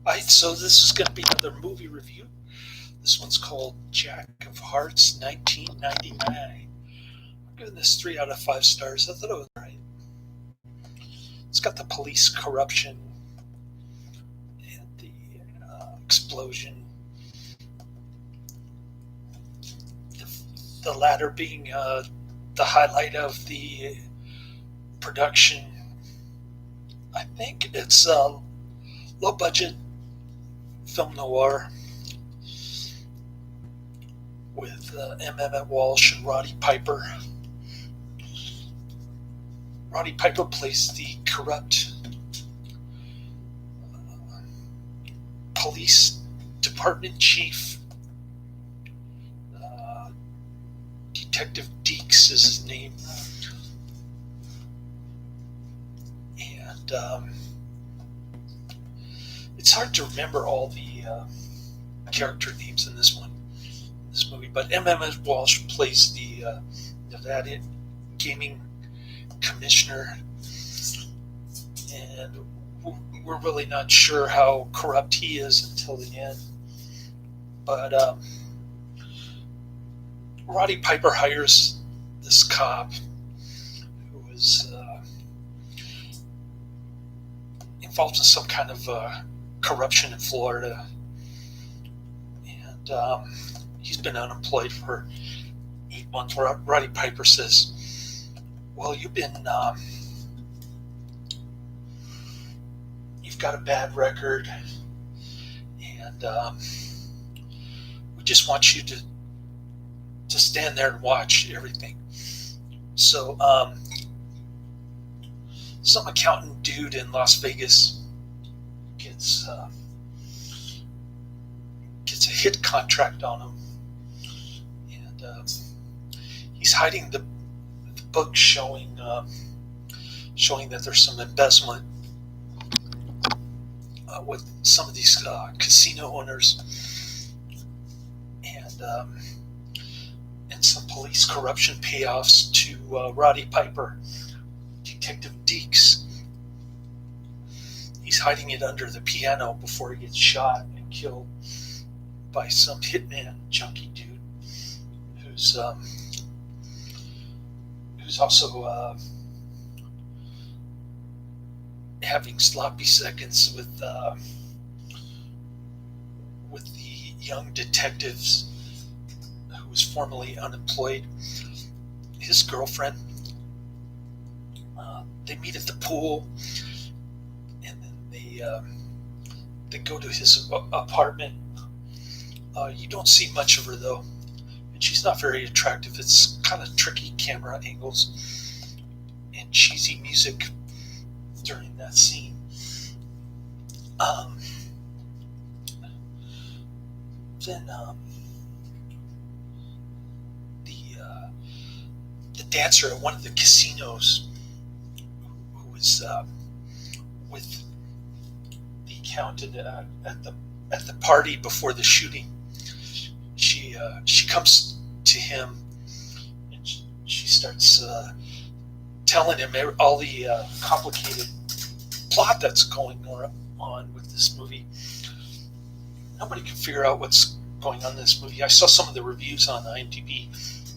Alright, so this is going to be another movie review. This one's called Jack of Hearts 1999. I'm giving this 3 out of 5 stars. I thought it was right. It's got the police corruption and the explosion. The latter being the highlight of the production. I think it's a low budget film noir with Emmet Walsh and Roddy Piper. Roddy Piper plays the corrupt police department chief. Detective Deeks is his name. And it's hard to remember all the character names in this movie, but Emmet Walsh plays the Nevada gaming commissioner, and we're really not sure how corrupt he is until the end. But Roddy Piper hires this cop who is involved in some kind of corruption in Florida, and he's been unemployed for 8 months. Roddy Piper says, "Well, you've got a bad record, and we just want you to stand there and watch everything." So some accountant dude in Las Vegas gets a hit contract on him, and he's hiding the book showing that there's some embezzlement with some of these casino owners, and some police corruption payoffs to Roddy Piper, Detective Deeks. He's hiding it under the piano before he gets shot and killed by some hitman junkie dude who's also having sloppy seconds with the young detectives who was formerly unemployed. His girlfriend. They meet at the pool, and then they go to his apartment. You don't see much of her though, and she's not very attractive. It's kind of tricky camera angles and cheesy music during that scene. Then the dancer at one of the casinos, who was with the accountant at the party before the shooting, she comes to him, and she starts telling him all the complicated plot that's going on with this movie. Nobody can figure out what's going on in this movie. I saw some of the reviews on IMDb.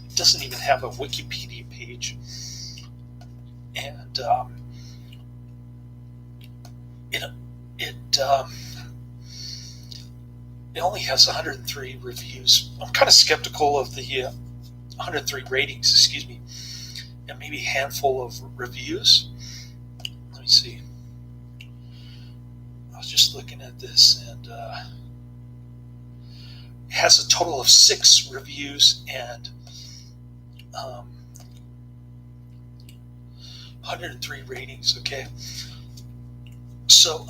It doesn't even have a Wikipedia page, and it only has 103 reviews. I'm kind of skeptical of the 103 ratings, excuse me, and maybe a handful of reviews. Let me see. I was just looking at this, and it has a total of 6 reviews and 103 ratings. Okay, so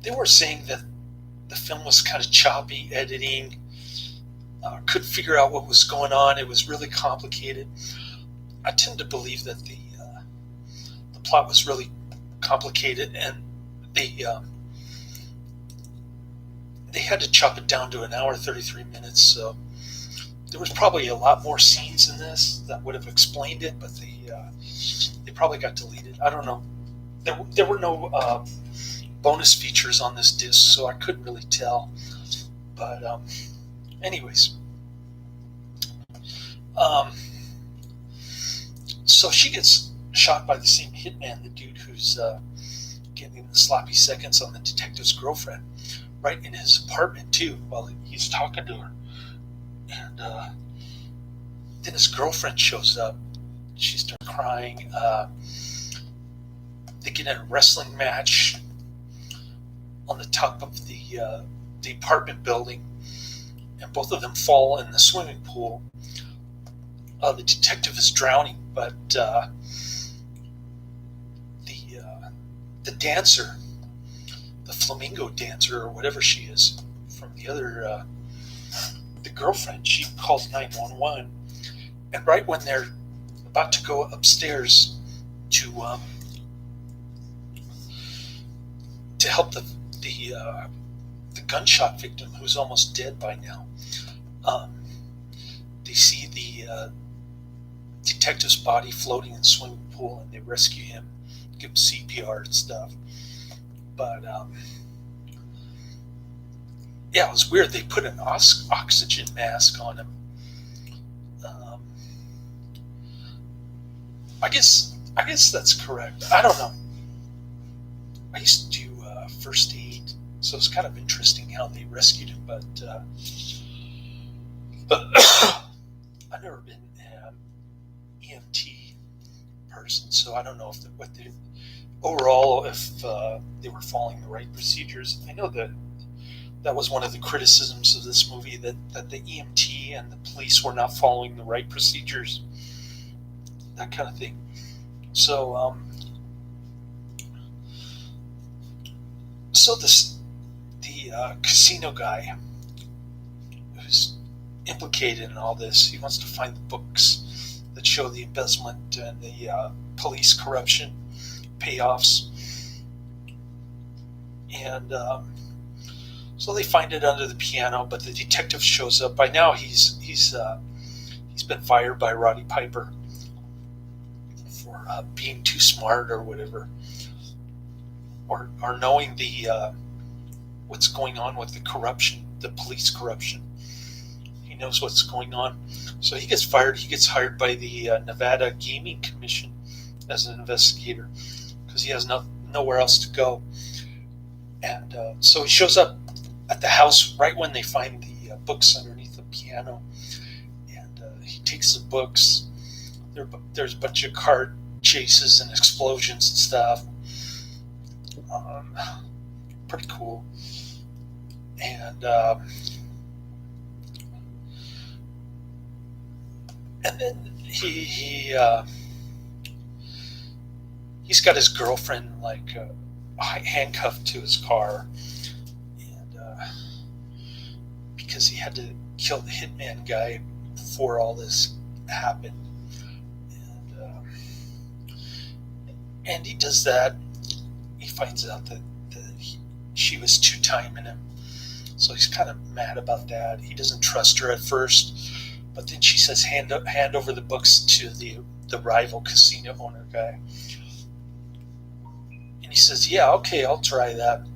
they were saying that the film was kind of choppy editing. Couldn't figure out what was going on. It was really complicated. I tend to believe that the plot was really complicated, and they had to chop it down to 1 hour 33 minutes. So there was probably a lot more scenes in this that would have explained it, but they probably got deleted. I don't know. There were no bonus features on this disc, so I couldn't really tell. But anyways, um, so she gets shot by the same hitman, the dude who's getting the sloppy seconds on the detective's girlfriend, right in his apartment too, while he's talking to her. And then his girlfriend shows up. She starts crying. They get in a wrestling match on the top of the apartment building, and both of them fall in the swimming pool. The detective is drowning, but the dancer, the flamingo dancer or whatever she is, from the girlfriend, she calls 911, and right when they're about to go upstairs to help the gunshot victim, who's almost dead by now, they see the detective's body floating in the swimming pool, and they rescue him, give him CPR and stuff. But yeah, it was weird. They put an oxygen mask on him. I guess that's correct. I don't know. I used to do first aid, so it's kind of interesting how they rescued him. But I've never been an EMT person, so I don't know if overall if they were following the right procedures. I know that was one of the criticisms of this movie, that the EMT and the police were not following the right procedures, that kind of thing. So the casino guy who's implicated in all this, he wants to find the books that show the embezzlement and the police corruption payoffs, and so they find it under the piano. But the detective shows up. By now, he's been fired by Roddy Piper for being too smart or whatever, or knowing the what's going on with the corruption, the police corruption. He knows what's going on, so he gets fired. He gets hired by the Nevada Gaming Commission as an investigator because he has nowhere else to go. And so he shows up at the house right when they find the books underneath the piano, and he takes the books. There's a bunch of car chases and explosions and stuff. Pretty cool. And then he's got his girlfriend handcuffed to his car, and because he had to kill the hitman guy before all this happened, and he does that. He finds out that she was two-timing him, so he's kind of mad about that. He doesn't trust her at first, but then she says, hand over the books to the rival casino owner guy. And he says, yeah, okay, I'll try that.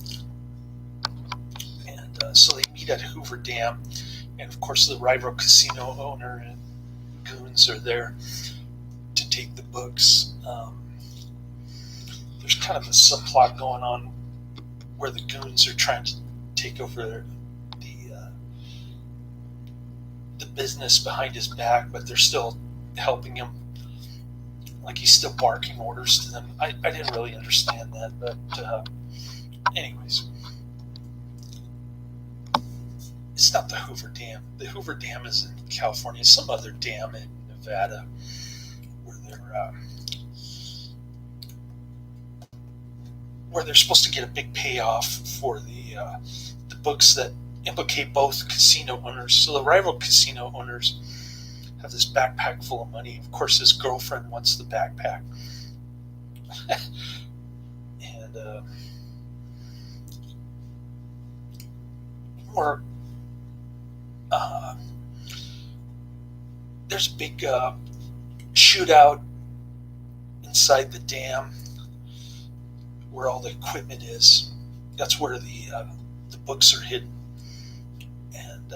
And so they meet at Hoover Dam, and of course the rival casino owner and goons are there to take the books. There's kind of a subplot going on where the goons are trying to take over the business behind his back, but they're still helping him. Like, he's still barking orders to them. I didn't really understand that, but anyways. It's not the Hoover Dam. The Hoover Dam is in California. It's some other dam in Nevada where they're supposed to get a big payoff for the books that implicate both casino owners. So the rival casino owners have this backpack full of money. Of course, his girlfriend wants the backpack. And there's a big shootout inside the dam where all the equipment is. That's where the books are hidden, and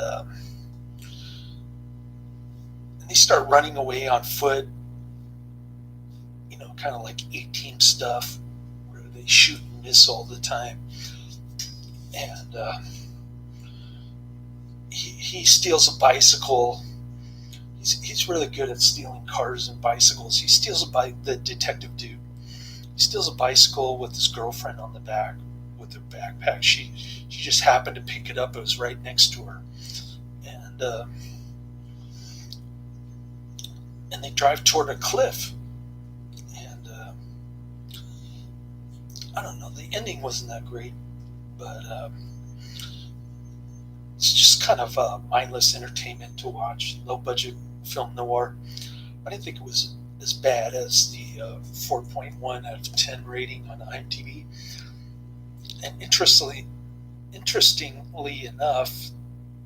and they start running away on foot. Kind of like A-Team stuff, where they shoot and miss all the time. And he steals a bicycle. He's really good at stealing cars and bicycles. He steals the detective dude. He steals a bicycle with his girlfriend on the back with her backpack. She just happened to pick it up. It was right next to her, and they drive toward a cliff. And I don't know. The ending wasn't that great, but it's just kind of mindless entertainment to watch. Low budget film noir. I didn't think it was as bad as the 4.1 out of 10 rating on IMDb. And interestingly enough,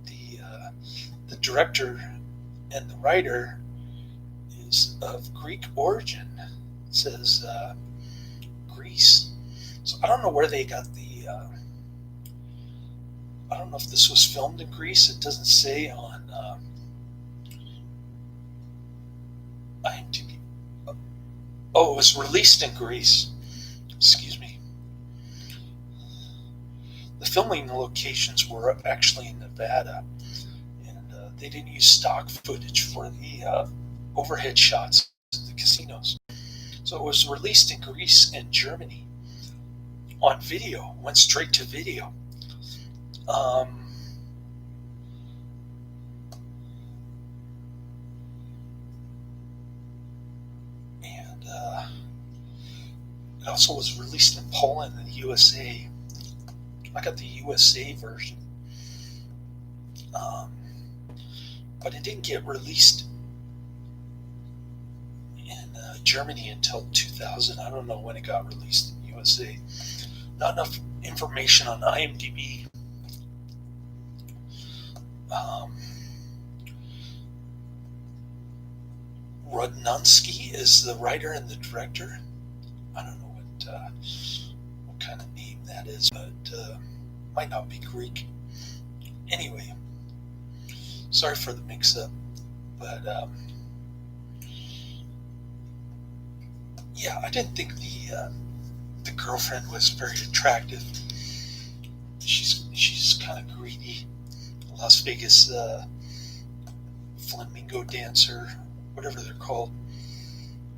the director and the writer is of Greek origin. It says Greece. So I don't know where they got the. I don't know if this was filmed in Greece. It doesn't say on IMDb. Oh, it was released in Greece. Excuse me. The filming locations were actually in Nevada, and they didn't use stock footage for the overhead shots of the casinos. So it was released in Greece and Germany on video. Went straight to video. And it also was released in Poland and the USA. I got the USA version, but it didn't get released in Germany until 2000. I don't know when it got released in USA. Not enough information on IMDb. Rodnonsky is the writer and the director. I don't know what kind of name that is, but might not be Greek. Anyway, sorry for the mix-up, but yeah, I didn't think the girlfriend was very attractive. She's kind of greedy. Las Vegas flamingo dancer, whatever they're called.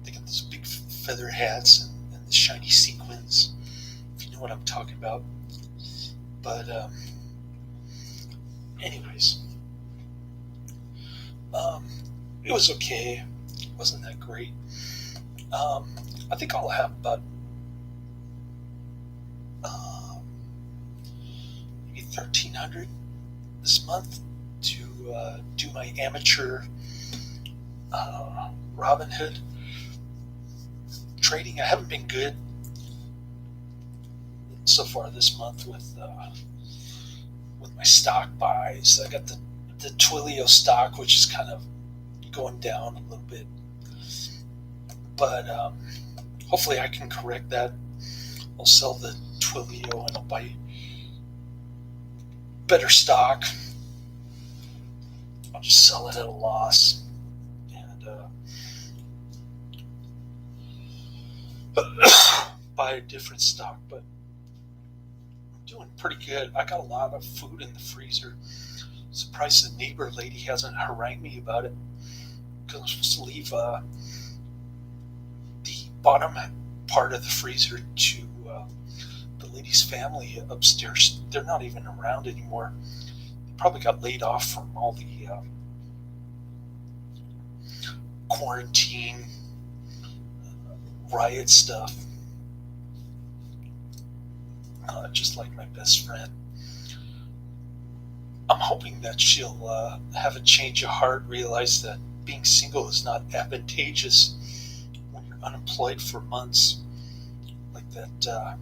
They got those big feather hats and the shiny sequins, if you know what I'm talking about. But anyways, it was okay. It wasn't that great. I think I'll have about maybe 1,300 this month to do my amateur Robinhood trading. I haven't been good so far this month with my stock buys. I got the Twilio stock, which is kind of going down a little bit, but hopefully I can correct that. I'll sell the Twilio and I'll buy better stock. I'll just sell it at a loss and buy a different stock. But I'm doing pretty good. I got a lot of food in the freezer. Surprised the neighbor lady hasn't harangued me about it, because I'm supposed to leave the bottom part of the freezer to the lady's family upstairs. They're not even around anymore. They probably got laid off from all the quarantine riot stuff. Just like my best friend. I'm hoping that she'll have a change of heart, realize that being single is not advantageous when you're unemployed for months, like that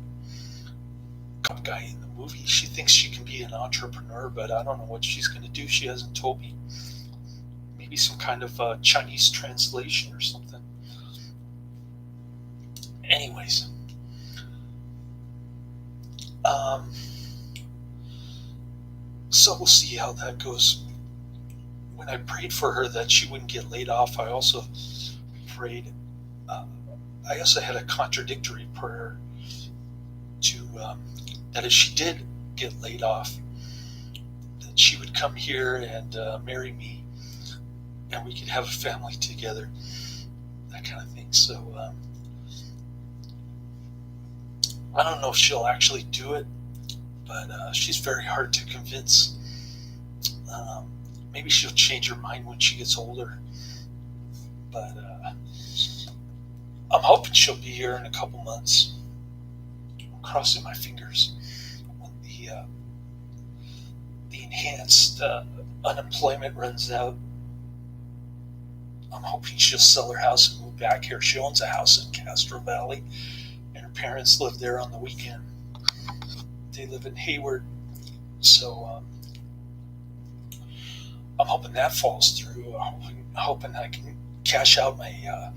cop guy in the movie. She thinks she can be an entrepreneur, but I don't know what she's going to do. She hasn't told me. Maybe some kind of Chinese translation or something. Anyways, Um, so we'll see how that goes. When I prayed for her that she wouldn't get laid off, I also prayed. Uh, I also had a contradictory prayer to that if she did get laid off, that she would come here and marry me, and we could have a family together, that kind of thing. So I don't know if she'll actually do it, but she's very hard to convince. Um, Maybe she'll change her mind when she gets older, but I'm hoping she'll be here in a couple months. I'm crossing my fingers when the enhanced unemployment runs out. I'm hoping she'll sell her house and move back here. She owns a house in Castro Valley, and her parents live there on the weekend. They live in Hayward, so I'm hoping that falls through. I'm hoping I can cash out my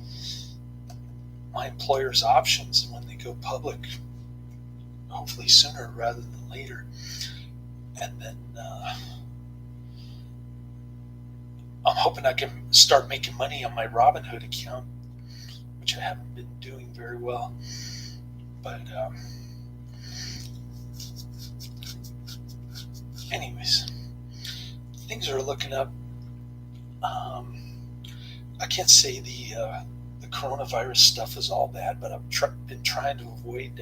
employer's options when they go public, hopefully sooner rather than later. And then I'm hoping I can start making money on my Robinhood account, which I haven't been doing very well. But anyways, things are looking up. I can't say the coronavirus stuff is all bad, but I've been trying to avoid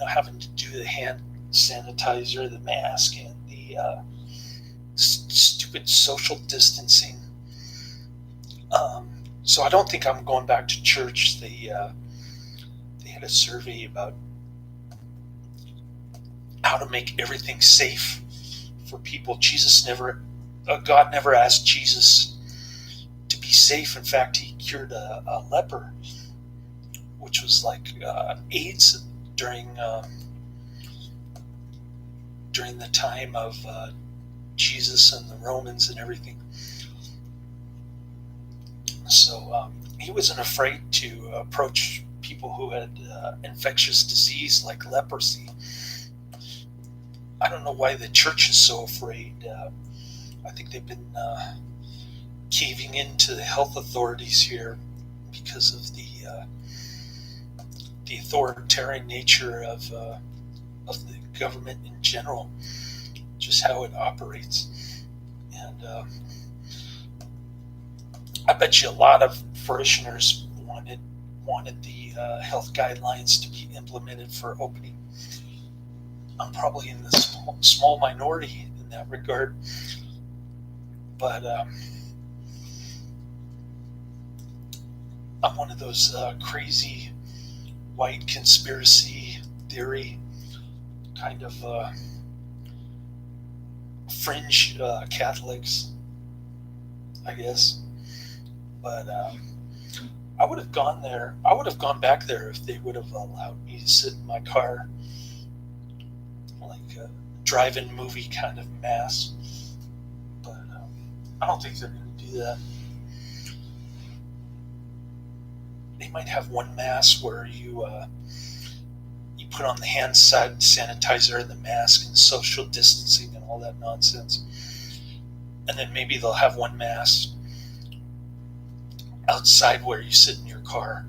having to do the hand sanitizer, the mask, and the stupid social distancing. So I don't think I'm going back to church. They had a survey about how to make everything safe for people. God never asked Jesus to be safe. In fact, he cured a leper, which was like AIDS during the time of Jesus and the Romans and everything. So he wasn't afraid to approach people who had infectious disease like leprosy. I don't know why the church is so afraid. I think they've been caving into the health authorities here because of the authoritarian nature of the government in general, just how it operates. And I bet you a lot of parishioners wanted the health guidelines to be implemented for opening. I'm probably in the small minority in that regard, but I'm one of those crazy white conspiracy theory kind of fringe Catholics, I guess. But I would have gone there. I would have gone back there if they would have allowed me to sit in my car, like a drive-in movie kind of mass. But I don't think they're going to do that. They might have one mass where you put on the hand sanitizer and the mask and social distancing and all that nonsense, and then maybe they'll have one mass outside where you sit in your car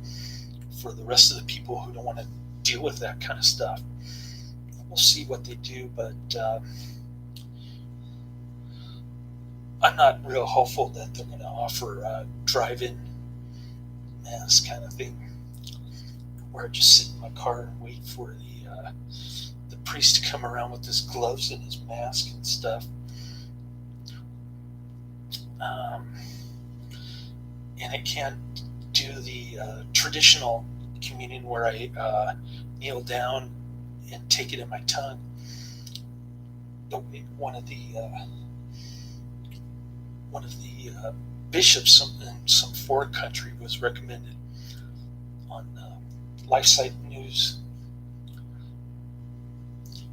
for the rest of the people who don't want to deal with that kind of stuff. We'll see what they do, but I'm not real hopeful that they're going to offer a drive-in mask kind of thing, where I just sit in my car and wait for the priest to come around with his gloves and his mask and stuff. And I can't do the traditional communion where I kneel down and take it in my tongue. One of the bishops in some foreign country was recommended on LifeSite News,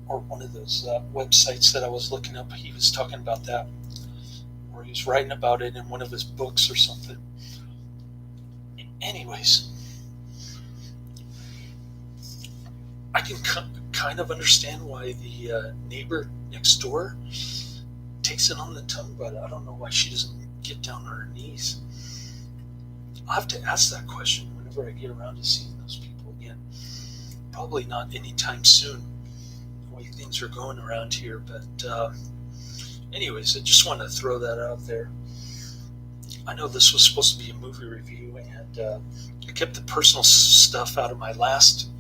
or one of those websites that I was looking up. He was talking about that, or he was writing about it in one of his books or something. Anyways, I can kind of understand why the neighbor next door takes it on the tongue, but I don't know why she doesn't get down on her knees. I'll have to ask that question whenever I get around to seeing those people again. Probably not anytime soon, the way things are going around here. But anyways, I just want to throw that out there. I know this was supposed to be a movie review, and I kept the personal stuff out of my last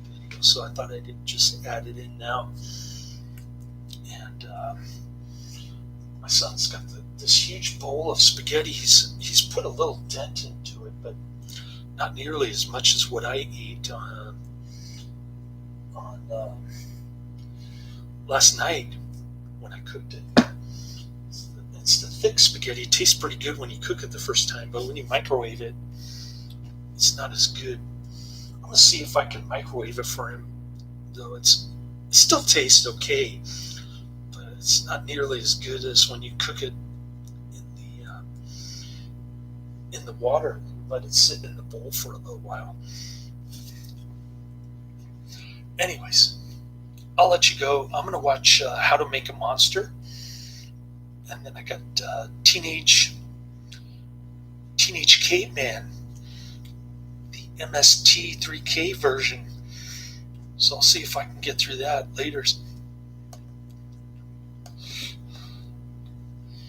video, so I thought I'd just add it in now. And my son's got this huge bowl of spaghetti. He's put a little dent into it, but not nearly as much as what I ate on last night when I cooked it. It's the thick spaghetti. It tastes pretty good when you cook it the first time, but when you microwave it, it's not as good. I'm going to see if I can microwave it for him, though it still tastes okay, but it's not nearly as good as when you cook it in the water and let it sit in the bowl for a little while. Anyways, I'll let you go. I'm going to watch How to Make a Monster. And then I got Teenage Caveman, the MST3K version. So I'll see if I can get through that later